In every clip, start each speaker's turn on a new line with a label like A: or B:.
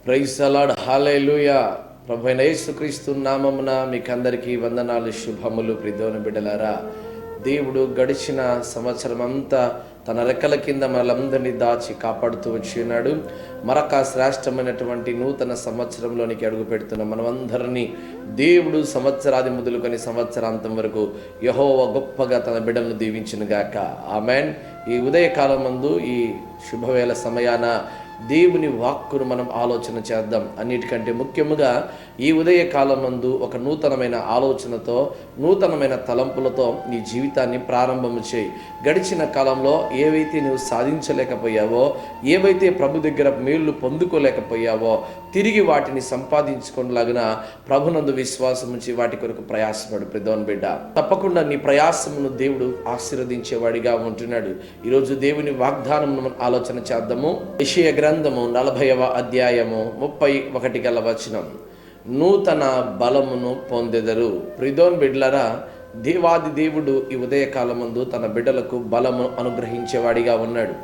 A: Praise the lord, హల్లెలూయా. ప్రభువైన యేసుక్రీస్తు నామమున మీకందరికీ వందనాలు, శుభములు. ప్రియమైన బిడ్డలారా, దేవుడు గడిచిన సంవత్సరం అంతా తన రెక్కల కింద మనలందరినీ దాచి కాపాడుతూ వచ్చి ఉన్నాడు. మరొక శ్రేష్టమైనటువంటి నూతన సంవత్సరంలోనికి అడుగు పెడుతున్న మనమందరినీ దేవుడు సంవత్సరాది మొదలుకొని సంవత్సరాంతం వరకు యెహోవా గొప్పగా తన బిడ్డలను దీవించునుగాక. ఆమేన్. ఈ ఉదయకాలం మందు, ఈ శుభవేళ సమయాన దేవుని వాక్కును మనం ఆలోచన చేద్దాం. అన్నిటికంటే ముఖ్యముగా ఈ ఉదయకాలం మందు ఒక నూతనమైన ఆలోచనతో, నూతనమైన తలంపులతో నీ జీవితాన్ని ప్రారంభము చేయి. గడిచిన కాలంలో ఏవైతే నువ్వు సాధించలేకపోయావో, ఏవైతే ప్రభు దగ్గర మేలు పొందుకోలేకపోయావో, తిరిగి వాటిని సంపాదించుకునేలాగిన ప్రభునందు విశ్వాసం ఉంచి వాటి కొరకు ప్రయాసపడు. ప్రియమైన బిడ్డ, తప్పకుండా నీ ప్రయాసమును దేవుడు ఆశీర్వదించేవాడిగా ఉంటున్నాడు. ఈరోజు దేవుని వాగ్దానం మనం ఆలోచన చేద్దాము. యెషయా గ్రంథము 40వ అధ్యాయము 31 గల వచనం. నూతన బలమును పొందెదరు. ప్రియమైన బిడ్డలారా, దేవాది దేవుడు ఈ ఉదయకాలమందు తన బిడ్డలకు బలము అనుగ్రహించేవాడిగా ఉన్నాడు.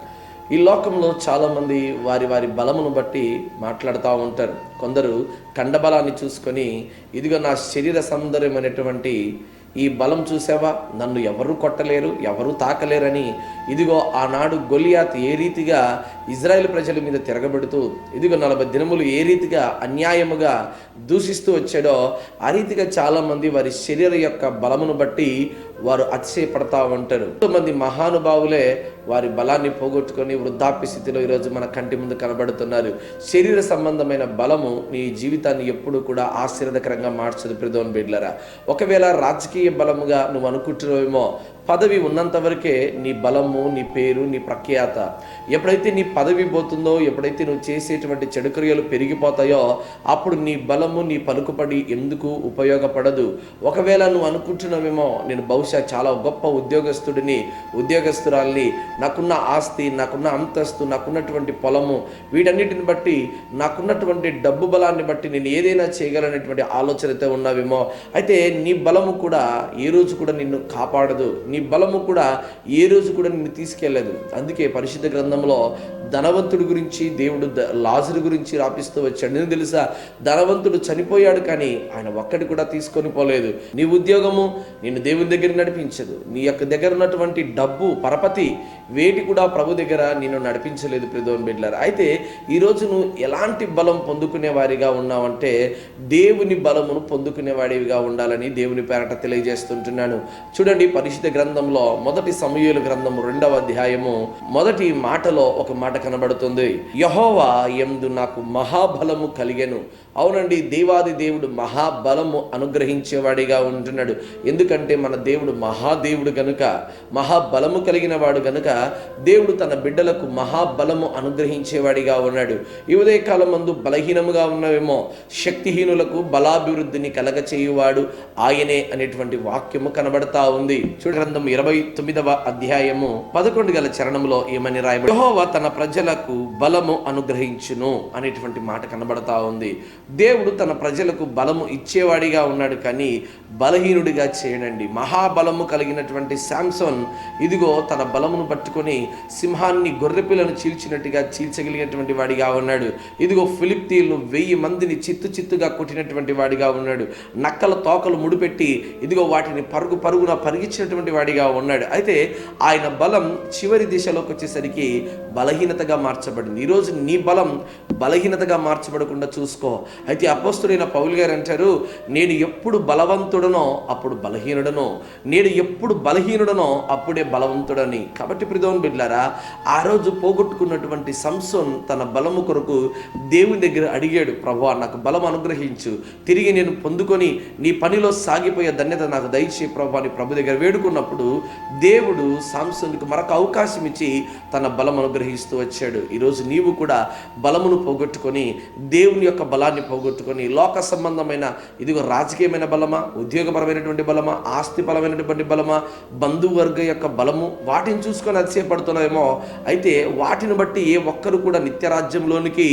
A: ఈ లోకంలో చాలామంది వారి వారి బలమును బట్టి మాట్లాడుతూ ఉంటారు. కొందరు కండబలాన్ని చూసుకొని, ఇదిగో నా శరీర సౌందర్యమైనటువంటి ఈ బలం చూసావా, నన్ను ఎవరు కొట్టలేరు, ఎవరు తాకలేరని, ఇదిగో ఆనాడు గొలియాత్ ఏ రీతిగా ఇజ్రాయెల్ ప్రజల మీద తిరగబెడుతూ, ఇదిగో 40 దినములు ఏ రీతిగా అన్యాయముగా దూషిస్తూ వచ్చాడో, ఆ రీతిగా చాలామంది వారి శరీర యొక్క బలమును బట్టి వారు అతిశయపడతా ఉంటారు. ఎంతోమంది మహానుభావులే వారి బలాన్ని పోగొట్టుకొని వృద్ధాప్య స్థితిలో ఈరోజు మన కంటి ముందు కనబడుతున్నారు. శరీర సంబంధమైన బలము నీ జీవితాన్ని ఎప్పుడు కూడా ఆశీర్వదకరంగా మార్చదు. ప్రియమైన బిడ్డలారా, ఒకవేళ రాజకీయ బలముగా నువ్వు అనుకుంటున్నావేమో, పదవి ఉన్నంత వరకే నీ బలము, నీ పేరు, నీ ప్రఖ్యాత. ఎప్పుడైతే నీ పదవి పోతుందో, ఎప్పుడైతే నువ్వు చేసేటువంటి చెడు క్రియలు పెరిగిపోతాయో, అప్పుడు నీ బలము, నీ పలుకుబడి ఎందుకు ఉపయోగపడదు. ఒకవేళ నువ్వు అనుకుంటున్నావేమో, నేను బహుశా చాలా గొప్ప ఉద్యోగస్తుడిని, ఉద్యోగస్తురాల్ని, నాకున్న ఆస్తి, నాకున్న అంతస్తు, నాకున్నటువంటి పొలము, వీటన్నిటిని బట్టి, నాకున్నటువంటి డబ్బు బలాన్ని బట్టి నేను ఏదైనా చేయగలనేటువంటి ఆలోచనతో ఉన్నావేమో. అయితే నీ బలము కూడా ఏ రోజు కూడా నిన్ను కాపాడదు. నీ బలము కూడా ఏ రోజు కూడా నిన్ను తీసుకెళ్ళదు. అందుకే పరిశుద్ధ గ్రంథంలో ధనవంతుడి గురించి దేవుడు లాజరు గురించి రాపిస్తూ వచ్చాడు. నేను తెలుసా, ధనవంతుడు చనిపోయాడు, కానీ ఆయన ఒక్కటి కూడా తీసుకొని పోలేదు. నీ ఉద్యోగము నిన్ను దేవుని దగ్గర నడిపించదు. నీ యొక్క దగ్గర ఉన్నటువంటి డబ్బు, పరపతి, వేటి కూడా ప్రభు దగ్గర నిన్ను నడిపించలేదు. ప్రియమైన బిడ్డలారా, అయితే ఈరోజు నువ్వు ఎలాంటి బలం పొందుకునే వారిగా ఉన్నావంటే, దేవుని బలమును పొందుకునేవాడివిగా ఉండాలని దేవుని పేరట తెలియజేస్తుంటున్నాను. చూడండి, పరిశుద్ధ గ్రంథంలో 1 సమూయేలు గ్రంథము 2వ అధ్యాయము మొదటి మాటలో ఒక మాట కనబడుతుంది. యెహోవా యందు నాకు మహాబలము కలిగెను. అవునండి, దేవాది దేవుడు మహాబలము అనుగ్రహించేవాడిగా ఉంటున్నాడు. ఎందుకంటే మన దేవుడు మహాదేవుడు గనుక, మహాబలము కలిగిన వాడు గనుక దేవుడు తన బిడ్డలకు మహాబలము అనుగ్రహించేవాడిగా ఉన్నాడు. ఈ ఉదయకాలం మందు బలహీనముగా ఉన్నవేమో, శక్తిహీనులకు బలాభివృద్ధిని కలగచేయువాడు ఆయనే అనేటువంటి వాక్యము కనబడతా ఉంది. చూడండి, గ్రంథం 29వ అధ్యాయము 11 గల చరణంలో ఏమని రాయబడి, యెహోవా తన ప్రజలకు బలము అనుగ్రహించును అనేటువంటి మాట కనబడతా ఉంది. దేవుడు తన ప్రజలకు బలము ఇచ్చేవాడిగా ఉన్నాడు, కానీ బలహీనుడిగా చేయడండి. మహాబలము కలిగినటువంటి శాంసన్ ఇదిగో తన బలమును పట్టుకొని సింహాన్ని, గొర్రెపిల్లను చీల్చినట్టుగా చీల్చగలిగినటువంటి వాడిగా ఉన్నాడు. ఇదిగో ఫిలిష్తీయులను 1000 మందిని చిత్తుగా కొట్టినటువంటి వాడిగా ఉన్నాడు. నక్కల తోకలు ముడిపెట్టి ఇదిగో వాటిని పరుగున పరిగించినటువంటి వాడిగా ఉన్నాడు. అయితే ఆయన బలం చివరి దిశలోకి వచ్చేసరికి బలహీనతగా మార్చబడింది. ఈరోజు నీ బలం బలహీనతగా మార్చబడకుండా చూసుకో. అయితే అపోస్తుడైన పౌలు గారు అంటారు, నేను ఎప్పుడు బలవంతుడనో అప్పుడు బలహీనుడనో, నేను ఎప్పుడు బలహీనుడనో అప్పుడే బలవంతుడని. కాబట్టి ప్రియమైన బిడ్డలారా, ఆ రోజు పోగొట్టుకున్నటువంటి సంసోన్ తన బలము కొరకు దేవుని దగ్గర అడిగాడు, ప్రభువా నాకు బలం అనుగ్రహించు, తిరిగి నేను పొందుకొని నీ పనిలో సాగిపోయే ధన్యత నాకు దయచేయి ప్రభువా అని ప్రభు దగ్గర వేడుకున్నప్పుడు దేవుడు సంసోనుకు మరొక అవకాశం ఇచ్చి తన బలం అనుగ్రహిస్తూ వచ్చాడు. ఈరోజు నీవు కూడా బలమును పోగొట్టుకొని, దేవుని యొక్క బలాన్ని పోగొట్టుకొని, లోక సంబంధమైన ఇదిగో రాజకీయమైన బలమా, ఉద్యోగపరమైనటువంటి బలమా, ఆస్తిపరమైనటువంటి బలమా, బంధువర్గ యొక్క బలము, వాటిని చూసుకొని అతిశయపడుతున్నాయేమో. అయితే వాటిని బట్టి ఏ ఒక్కరు కూడా నిత్యరాజ్యంలోనికి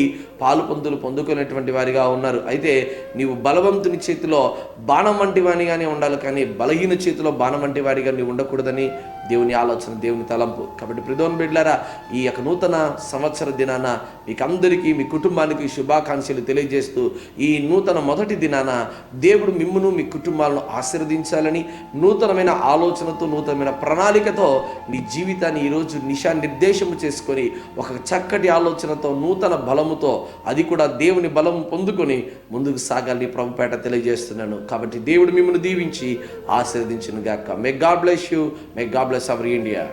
A: పొందుకునేటువంటి వారిగా ఉన్నారు. అయితే నీవు బలవంతుని చేతిలో బాణం వంటి వాడిగానే ఉండాలి, కానీ బలహీన చేతిలో బాణం వంటి వాడిగా నీవు కలిగి ఉండకూడదని దేవుని ఆలోచన, దేవుని తలంపు. కాబట్టి ప్రియమైన బిడ్డలారా, ఈ యొక్క నూతన సంవత్సర దినాన మీకు అందరికీ, మీ కుటుంబానికి శుభాకాంక్షలు తెలియజేస్తూ, ఈ నూతన మొదటి దినాన దేవుడు మిమ్మును మీ కుటుంబాలను ఆశీర్వదించాలని, నూతనమైన ఆలోచనతో, నూతనమైన ప్రణాళికతో నీ జీవితాన్ని ఈరోజు నిర్దేశము చేసుకొని, ఒక చక్కటి ఆలోచనతో, నూతన బలముతో, అది కూడా దేవుని బలం పొందుకొని ముందుకు సాగాలని ప్రభుపేట తెలియజేస్తున్నాను. కాబట్టి దేవుడు మిమ్మల్ని దీవించి ఆశీర్వదించును గాక. May God bless you. May God bless our India.